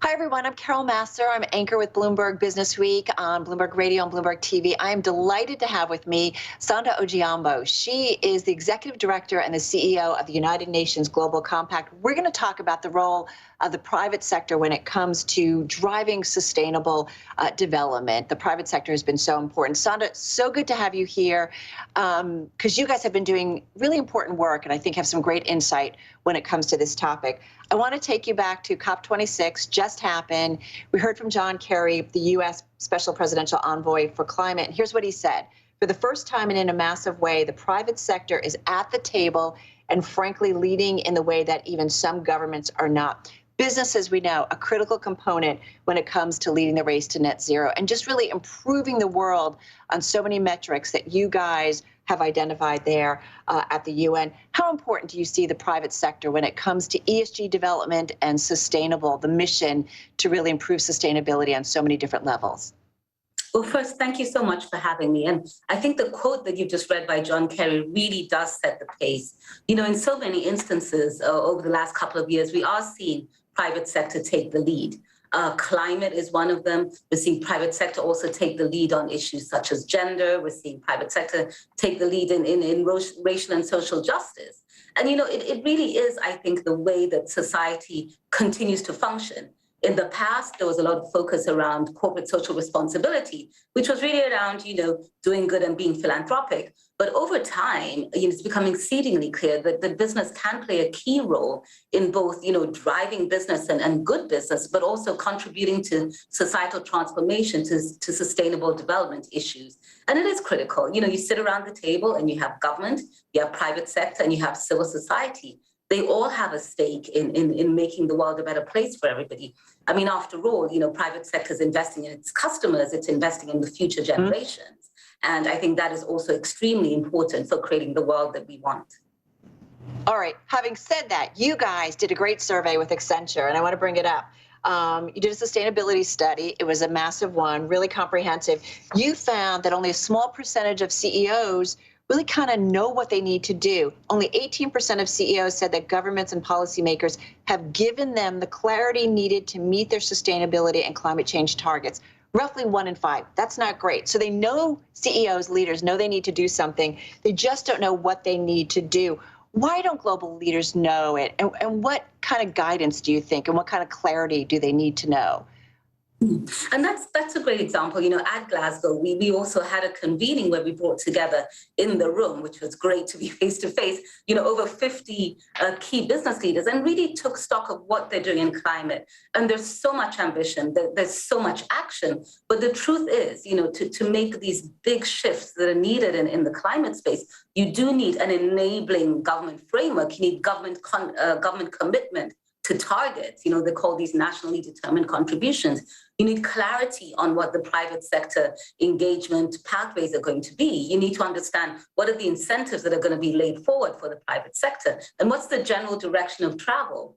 Hi, everyone. I'm Carol Massar. I'm anchor with Bloomberg Business Week on Bloomberg Radio and Bloomberg TV. I am delighted to have with me Sanda Ojiambo. She is the executive director and the CEO of the United Nations Global Compact. We're going to talk about the role of the private sector when it comes to driving sustainable development. The private sector has been so important. Sanda, so good to have you here because you guys have been doing really important work and I think have some great insight when it comes to this topic. I want to take you back to COP26, just happened. We heard from John Kerry, the U.S. Special Presidential Envoy for Climate, and here's what he said. For the first time and in a massive way, the private sector is at the table and frankly leading in the way that even some governments are not. Business, as we know, a critical component when it comes to leading the race to net zero and just really improving the world on so many metrics that you guys have identified there at the UN. How important do you see the private sector when it comes to ESG development and sustainable, the mission to really improve sustainability on so many different levels? Well, first, thank you so much for having me. And I think the quote that you just read by John Kerry really does set the pace. You know, in so many instances over the last couple of years, we are seeing private sector take the lead. Climate is one of them. We're seeing private sector also take the lead on issues such as gender. We're seeing private sector take the lead in racial and social justice. And, you know, it really is, I think, the way that society continues to function. In the past, there was a lot of focus around corporate social responsibility, which was really around, you know, doing good and being philanthropic. But over time, you know, it's becoming exceedingly clear that the business can play a key role in both, you know, driving business and good business, but also contributing to societal transformation, to sustainable development issues. And it is critical. You know, you sit around the table and you have government, you have private sector, and you have civil society. They all have a stake in making the world a better place for everybody. I mean, after all, you know, private sector is investing in its customers, it's investing in the future generations. And I think that is also extremely important for creating the world that we want. All right. Having said that, you guys did a great survey with Accenture, and I want to bring it up. You did a sustainability study. It was a massive one, really comprehensive. You found that only a small percentage of CEOs really kind of know what they need to do. Only 18% of CEOs said that governments and policymakers have given them the clarity needed to meet their sustainability and climate change targets. Roughly 1 in 5. That's not great. So they know, CEOs, leaders know they need to do something. They just don't know what they need to do. Why don't global leaders know it? And what kind of guidance do you think, and what kind of clarity do they need to know? And that's a great example. You know, at Glasgow, we also had a convening where we brought together in the room, which was great to be face to face, you know, over 50 key business leaders, and really took stock of what they're doing in climate. And there's so much ambition, there's so much action. But the truth is, you know, to make these big shifts that are needed in the climate space, you do need an enabling government framework. You need government commitment to targets. You know, they call these nationally determined contributions. You need clarity on what the private sector engagement pathways are going to be. You need to understand what are the incentives that are going to be laid forward for the private sector and what's the general direction of travel.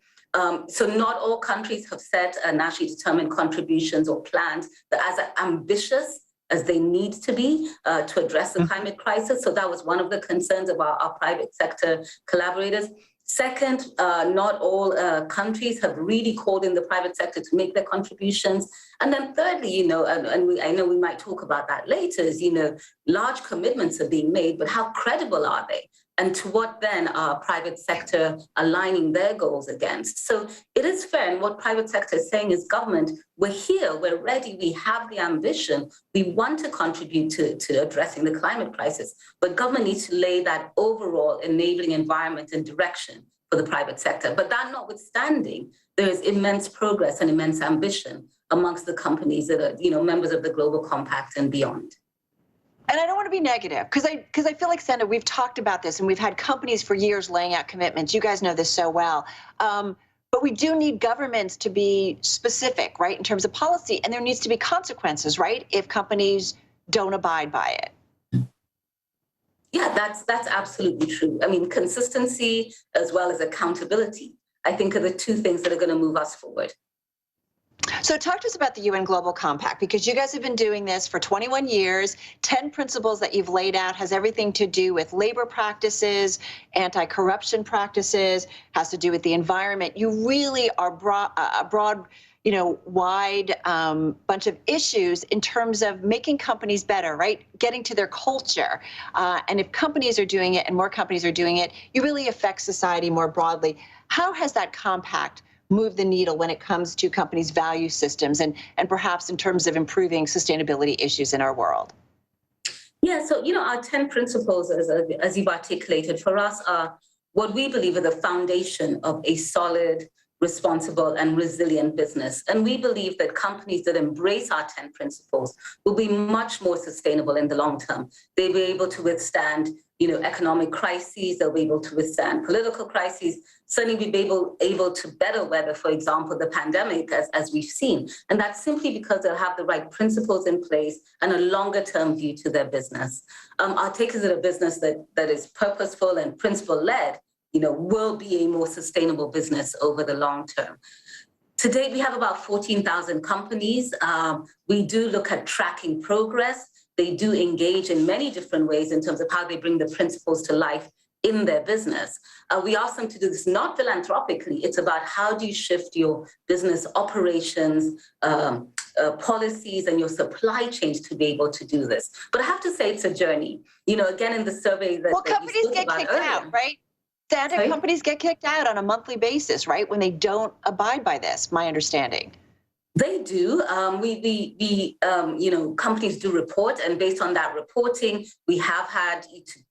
So not all countries have set nationally determined contributions or plans that are as ambitious as they need to be to address the climate crisis. So that was one of the concerns of our private sector collaborators. Second, not all countries have really called in the private sector to make their contributions. And then thirdly, you know, I know we might talk about that later, is, you know, large commitments are being made, but how credible are they? And to what then are private sector aligning their goals against? So it is fair, and what private sector is saying is, government, we're here, we're ready, we have the ambition, we want to contribute to addressing the climate crisis, but government needs to lay that overall enabling environment and direction for the private sector. But that notwithstanding, there is immense progress and immense ambition amongst the companies that are, you know, members of the Global Compact and beyond. And I don't want to be negative because I feel like, Sanda, we've talked about this and we've had companies for years laying out commitments. You guys know this so well. But we do need governments to be specific, right, in terms of policy. And there needs to be consequences, right, if companies don't abide by it. Yeah, that's absolutely true. I mean, consistency as well as accountability, I think, are the two things that are going to move us forward. So talk to us about the UN Global Compact, because you guys have been doing this for 21 years. 10 principles that you've laid out has everything to do with labor practices, anti-corruption practices, has to do with the environment. You really are a broad wide bunch of issues in terms of making companies better, right? Getting to their culture. And if companies are doing it and more companies are doing it, you really affect society more broadly. How has that compact moved the needle when it comes to companies' value systems and perhaps in terms of improving sustainability issues in our world? Yeah, so, our 10 principles, as you've articulated, for us are what we believe are the foundation of a solid, responsible, and resilient business. And we believe that companies that embrace our 10 principles will be much more sustainable in the long term. They'll be able to withstand, economic crises. They'll be able to withstand political crises. Certainly be able to better weather, for example, the pandemic, as we've seen. And that's simply because they'll have the right principles in place and a longer term view to their business. Our take is that a business that is purposeful and principle-led, will be a more sustainable business over the long term. To date, we have about 14,000 companies. We do look at tracking progress. They do engage in many different ways in terms of how they bring the principles to life in their business. We ask them to do this not philanthropically. It's about how do you shift your business operations, policies, and your supply chains to be able to do this. But I have to say it's a journey. Again, in the survey that companies get kicked out, right? Sanda, companies get kicked out on a monthly basis, right? When they don't abide by this, my understanding. They do. Companies do report, and based on that reporting, we have had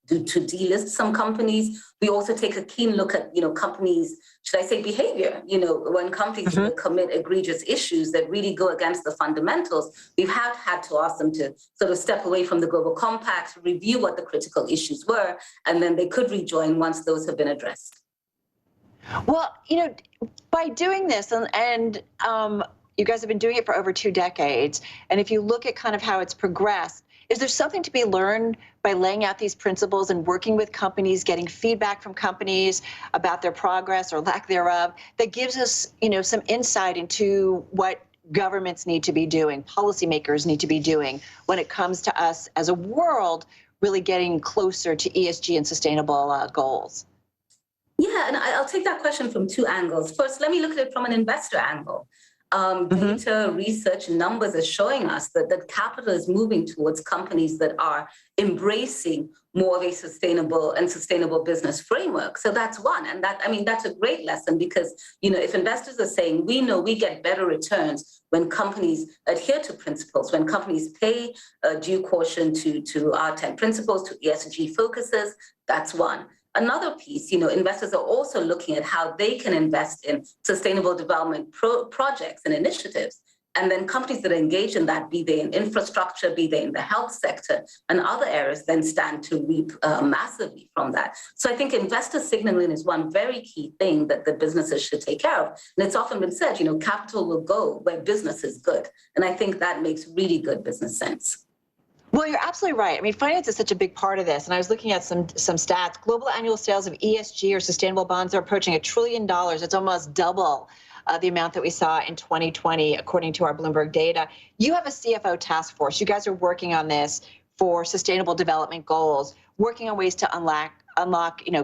to delist some companies. We also take a keen look at, companies, should I say, behavior. When companies commit egregious issues that really go against the fundamentals, we've had to ask them to sort of step away from the Global Compact, review what the critical issues were, and then they could rejoin once those have been addressed. Well, by doing this, and you guys have been doing it for over 2 decades. And if you look at kind of how it's progressed, is there something to be learned by laying out these principles and working with companies, getting feedback from companies about their progress or lack thereof, that gives us, some insight into what governments need to be doing, policymakers need to be doing when it comes to us as a world really getting closer to ESG and sustainable goals? Yeah, and I'll take that question from 2 angles. First, let me look at it from an investor angle. Data, research, numbers are showing us that capital is moving towards companies that are embracing more of a sustainable business framework. So that's one. And that's a great lesson because, if investors are saying, we know we get better returns when companies adhere to principles, when companies pay due caution to our 10 principles, to ESG focuses, that's one. Another piece, investors are also looking at how they can invest in sustainable development projects and initiatives. And then companies that are engaged in that, be they in infrastructure, be they in the health sector and other areas, then stand to reap massively from that. So I think investor signaling is one very key thing that the businesses should take care of. And it's often been said, capital will go where business is good. And I think that makes really good business sense. Well, you're absolutely right. I mean, finance is such a big part of this. And I was looking at some stats. Global annual sales of ESG or sustainable bonds are approaching $1 trillion. It's almost double the amount that we saw in 2020, according to our Bloomberg data. You have a CFO task force. You guys are working on this for sustainable development goals, working on ways to unlock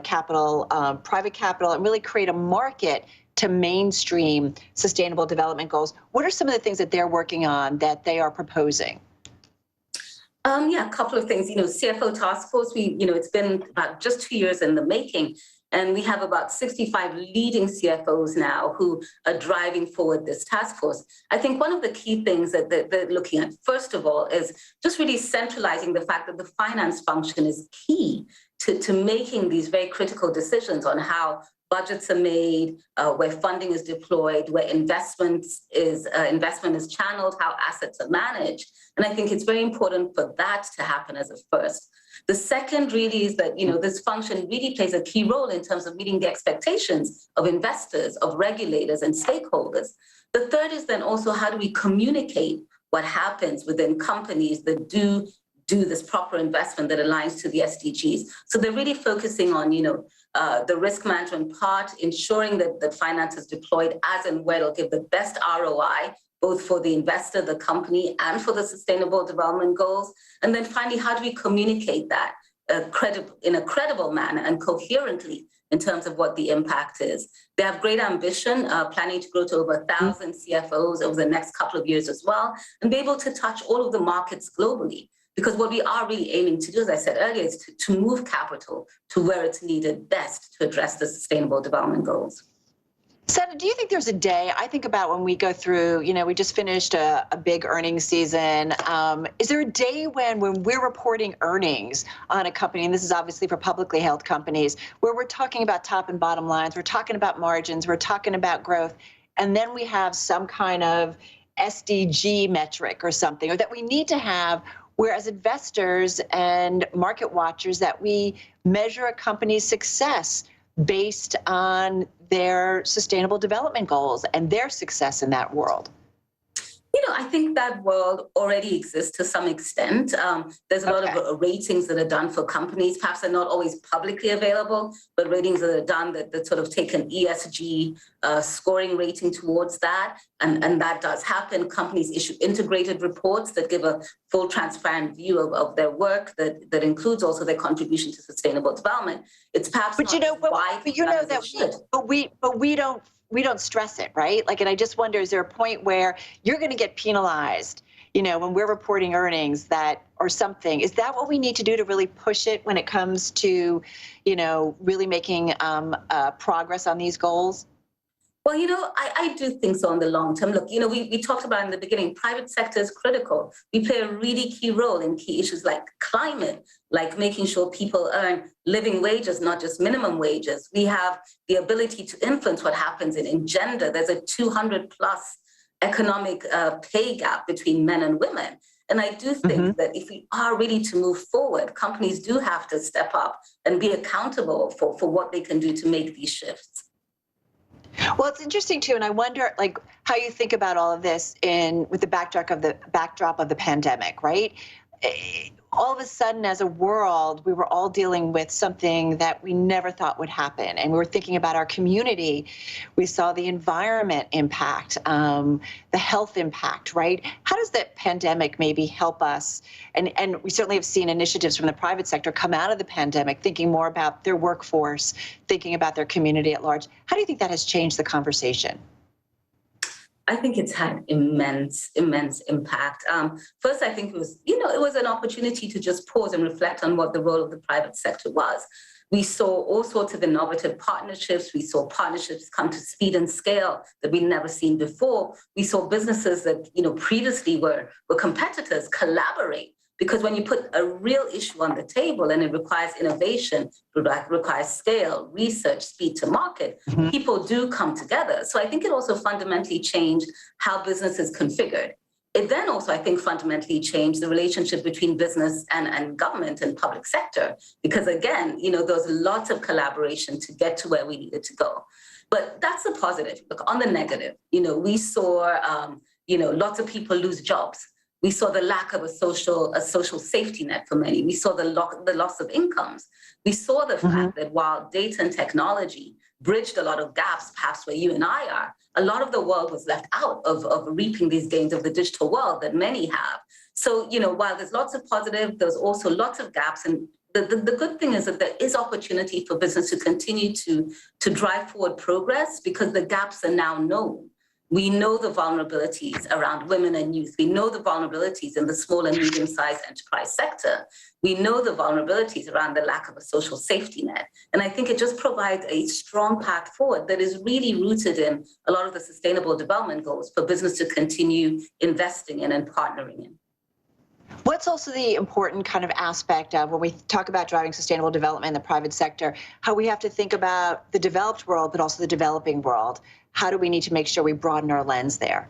capital, private capital, and really create a market to mainstream sustainable development goals. What are some of the things that they're working on that they are proposing? A couple of things. CFO task force, it's been about just 2 years in the making, and we have about 65 leading CFOs now who are driving forward this task force. I think one of the key things that they're looking at, first of all, is just really centralizing the fact that the finance function is key to making these very critical decisions on how budgets are made, where funding is deployed, where investment is channeled, how assets are managed. And I think it's very important for that to happen as a first. The second really is that, this function really plays a key role in terms of meeting the expectations of investors, of regulators and stakeholders. The third is then also how do we communicate what happens within companies that do this proper investment that aligns to the SDGs. So they're really focusing on, the risk management part, ensuring that finance is deployed as and where it'll give the best ROI, both for the investor, the company, and for the sustainable development goals. And then finally, how do we communicate that in a credible manner and coherently in terms of what the impact is. They have great ambition, planning to grow to over 1,000 CFOs over the next couple of years as well, and be able to touch all of the markets globally. Because what we are really aiming to do, as I said earlier, is to move capital to where it's needed best to address the Sustainable Development Goals. Sanda, do you think there's a day, I think about when we go through, we just finished a big earnings season. Is there a day when we're reporting earnings on a company, and this is obviously for publicly held companies, where we're talking about top and bottom lines, we're talking about margins, we're talking about growth, and then we have some kind of SDG metric or something, or that we need to have, whereas investors and market watchers, that we measure a company's success based on their sustainable development goals and their success in that world? I think that world already exists to some extent. There's a lot of ratings that are done for companies. Perhaps they're not always publicly available, but ratings that are done that sort of take an ESG scoring rating towards that. And that does happen. Companies issue integrated reports that give a full, transparent view of their work that includes also their contribution to sustainable development. It's perhaps but we don't stress it, right? And I just wonder, is there a point where you're going to get penalized, when we're reporting earnings or something? Is that what we need to do to really push it when it comes to, really making progress on these goals? Well, I do think so in the long term. Look, we talked about in the beginning, private sector is critical. We play a really key role in key issues like climate, like making sure people earn living wages, not just minimum wages. We have the ability to influence what happens in gender. There's a 200+ economic pay gap between men and women. And I do think that if we are really to move forward, companies do have to step up and be accountable for what they can do to make these shifts. Well, it's interesting too, and I wonder how you think about all of this with the backdrop of the pandemic, right? All of a sudden, as a world, we were all dealing with something that we never thought would happen, and we were thinking about our community. We saw the environment impact, the health impact, right? How does the pandemic maybe help us? And we certainly have seen initiatives from the private sector come out of the pandemic, thinking more about their workforce, thinking about their community at large. How do you think that has changed the conversation? I think it's had immense impact. First, I think it was an opportunity to just pause and reflect on what the role of the private sector was. We saw all sorts of innovative partnerships. We saw partnerships come to speed and scale that we'd never seen before. We saw businesses that previously were competitors collaborate. Because when you put a real issue on the table and it requires innovation, requires scale, research, speed to market, people do come together. So I think it also fundamentally changed how business is configured. It then also, I think, fundamentally changed the relationship between business and government and public sector. Because again, there was lots of collaboration to get to where we needed to go. But that's the positive. Look, on the negative, we saw, lots of people lose jobs. We saw the lack of a social safety net for many. We saw the loss of incomes. We saw the fact that while data and technology bridged a lot of gaps, perhaps where you and I are, a lot of the world was left out of reaping these gains of the digital world that many have. So, while there's lots of positive, there's also lots of gaps. And the good thing is that there is opportunity for business to continue to drive forward progress because the gaps are now known. We know the vulnerabilities around women and youth. We know the vulnerabilities in the small and medium-sized enterprise sector. We know the vulnerabilities around the lack of a social safety net. And I think it just provides a strong path forward that is really rooted in a lot of the sustainable development goals for business to continue investing in and partnering in. What's also the important kind of aspect of when we talk about driving sustainable development in the private sector, how we have to think about the developed world, but also the developing world? How do we need to make sure we broaden our lens there?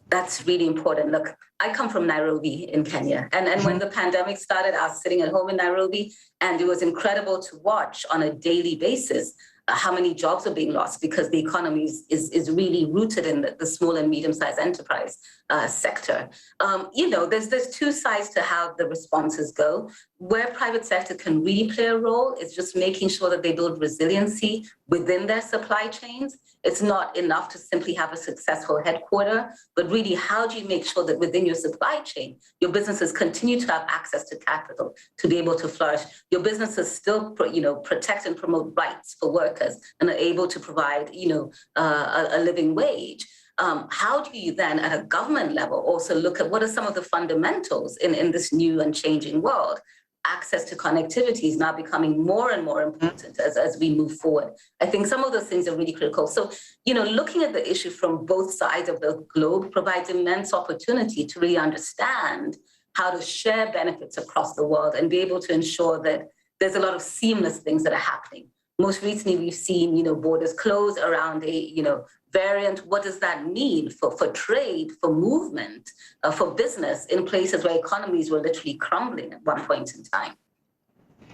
That's really important. Look, I come from Nairobi in Kenya. And when the pandemic started, I was sitting at home in Nairobi, and it was incredible to watch on a daily basis how many jobs are being lost because the economy is really rooted in the small and medium-sized enterprise sector. There's two sides to how the responses go. where private sector can really play a role is just making sure that they build resiliency within their supply chains. It's not enough to simply have a successful headquarter, but really, how do you make sure that within your supply chain, your businesses continue to have access to capital to be able to flourish? Your businesses still, protect and promote rights for workers and are able to provide, a living wage. How do you then, at a government level, also look at what are some of the fundamentals in this new and changing world? Access to connectivity is now becoming more and more important as we move forward. I think some of those things are really critical. So, looking at the issue from both sides of the globe provides immense opportunity to really understand how to share benefits across the world and be able to ensure that there's a lot of seamless things that are happening. Most recently, we've seen, borders close around a, variant. What does that mean for trade, for movement, for business in places where economies were literally crumbling at one point in time?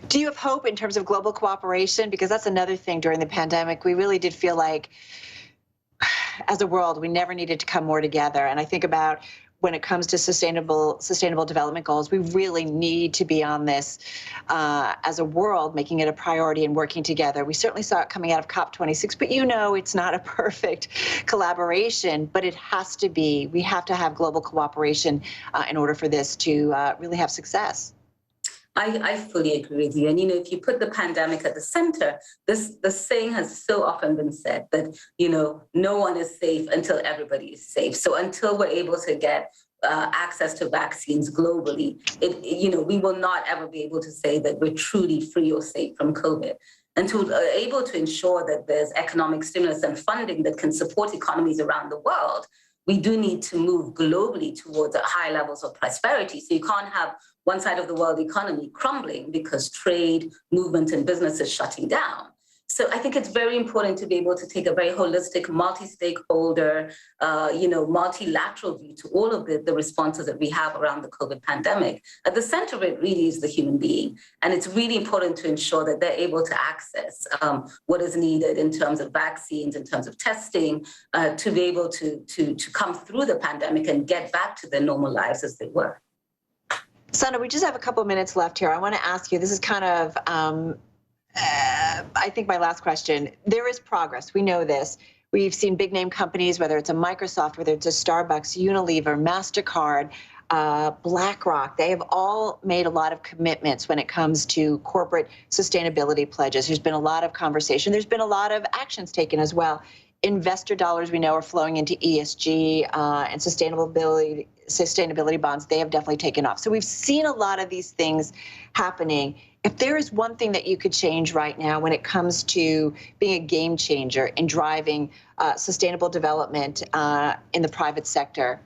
Do you have hope in terms of global cooperation? Because that's another thing during the pandemic. We really did feel like, as a world, we never needed to come more together. And I think about when it comes to sustainable development goals, we really need to be on this as a world, making it a priority and working together. We certainly saw it coming out of COP26, but it's not a perfect collaboration, but it has to be. We have to have global cooperation in order for this to really have success. I fully agree with you. And, if you put the pandemic at the center, the saying has so often been said that, no one is safe until everybody is safe. So until we're able to get access to vaccines globally, we will not ever be able to say that we're truly free or safe from COVID. And to able to ensure that there's economic stimulus and funding that can support economies around the world, we do need to move globally towards high levels of prosperity. So you can't have one side of the world economy crumbling because trade, movement, and business is shutting down. So I think it's very important to be able to take a very holistic, multi-stakeholder, multilateral view to all of the responses that we have around the COVID pandemic. At the center of it really is the human being. And it's really important to ensure that they're able to access what is needed in terms of vaccines, in terms of testing, to be able to come through the pandemic and get back to their normal lives as they were. Sanda, we just have a couple of minutes left here. I want to ask you, this is kind of, I think my last question. There is progress. We know this. We've seen big name companies, whether it's a Microsoft, whether it's a Starbucks, Unilever, MasterCard, BlackRock. They have all made a lot of commitments when it comes to corporate sustainability pledges. There's been a lot of conversation. There's been a lot of actions taken as well. Investor dollars, we know, are flowing into ESG and sustainability bonds. They have definitely taken off. So we've seen a lot of these things happening. If there is one thing that you could change right now when it comes to being a game changer in driving sustainable development in the private sector,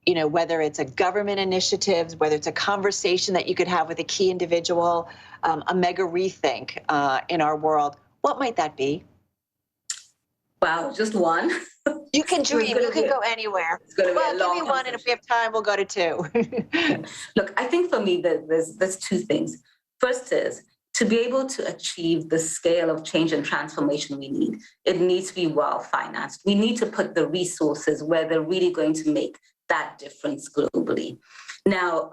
whether it's a government initiative, whether it's a conversation that you could have with a key individual, a mega rethink in our world, what might that be? Wow, just one. You can dream. You can go anywhere. Well, give me one, and if we have time, we'll go to two. Look, I think for me, there's two things. First is to be able to achieve the scale of change and transformation we need. It needs to be well financed. We need to put the resources where they're really going to make that difference globally. Now,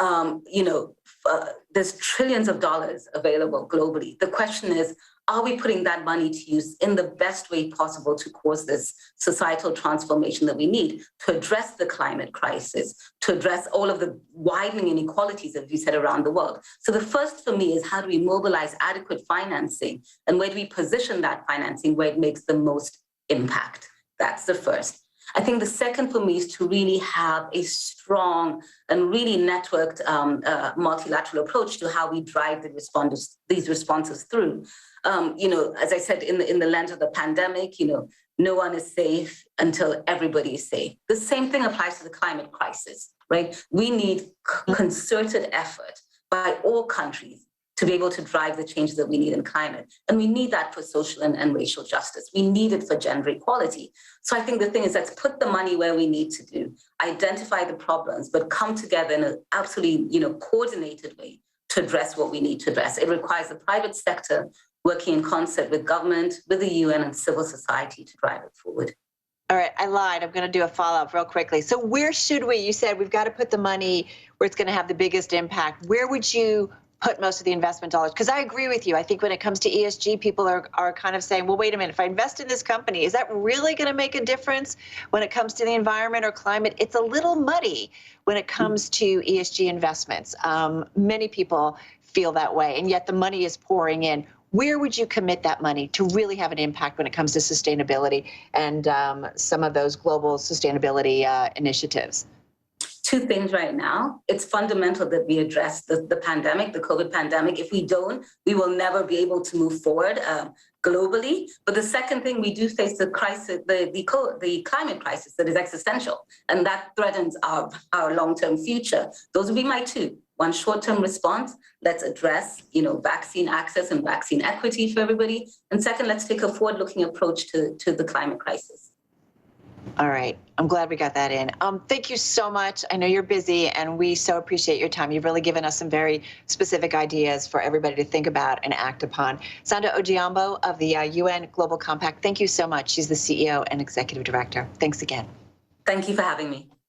there's trillions of dollars available globally. The question is, are we putting that money to use in the best way possible to cause this societal transformation that we need to address the climate crisis, to address all of the widening inequalities, as you said, around the world? So the first for me is, how do we mobilize adequate financing, and where do we position that financing where it makes the most impact? That's the first. I think the second for me is to really have a strong and really networked multilateral approach to how we drive these responses through. As I said, in the lens of the pandemic, no one is safe until everybody is safe. The same thing applies to the climate crisis, right? We need concerted effort by all countries to be able to drive the changes that we need in climate. And we need that for social and racial justice. We need it for gender equality. So I think the thing is, let's put the money where we need to do, identify the problems, but come together in an absolutely, coordinated way to address what we need to address. It requires the private sector working in concert with government, with the UN and civil society to drive it forward. All right, I lied. I'm going to do a follow-up real quickly. So where should we, you said we've got to put the money where it's going to have the biggest impact. Where would you put most of the investment dollars? Because I agree with you. I think when it comes to ESG, people are kind of saying, well, wait a minute, if I invest in this company, is that really going to make a difference when it comes to the environment or climate? It's a little muddy when it comes to ESG investments. Many people feel that way, and yet the money is pouring in. Where would you commit that money to really have an impact when it comes to sustainability and some of those global sustainability initiatives? Two things right now. It's fundamental that we address the pandemic, the COVID pandemic. If we don't, we will never be able to move forward globally. But the second thing, we do face the crisis, the climate crisis that is existential, and that threatens our long-term future. Those would be my two. One, short-term response. Let's address, vaccine access and vaccine equity for everybody. And second, let's take a forward-looking approach to the climate crisis. All right. I'm glad we got that in. Thank you so much. I know you're busy, and we so appreciate your time. You've really given us some very specific ideas for everybody to think about and act upon. Sanda Ojiambo of the UN Global Compact, thank you so much. She's the CEO and Executive Director. Thanks again. Thank you for having me.